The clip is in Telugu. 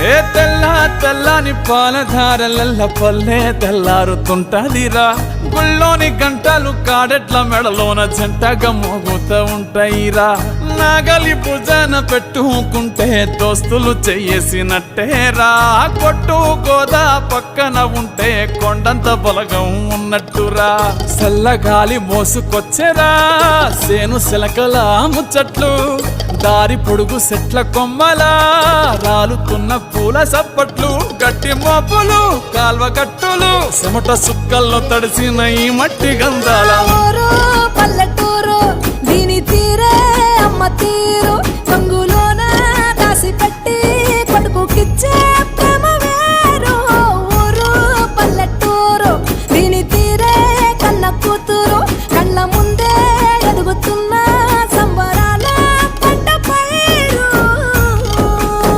ఏ తెల్ల తెల్లని పాలధారలల్ల పల్లె తెల్లారుతుంటదిరా గుళ్ళోని గంటలు కాడెట్ల మెడలోన జంటగా మోగుతూ ఉంటాయిరా నాగలి భుజాన పెట్టుకుంటే దోస్తులు చెయ్యేసినట్టేరా కొట్టు గోదా పక్కన ఉంటే కొండంత బలగం ఉన్నట్టురా చల్లగాలి మోసుకొచ్చేరా సేను శిలకల ముచ్చట్లు దారి పొడుగు చెట్ల కొమ్మలా రాలుతున్న పూల సప్పట్లు గట్టి మోపులు కాల్వ గట్టులు చెమట సుక్కల్లో తడిసిన ఈ మట్టి గంధాల పల్లెటూరు దీని తీరే అమ్మ తీరు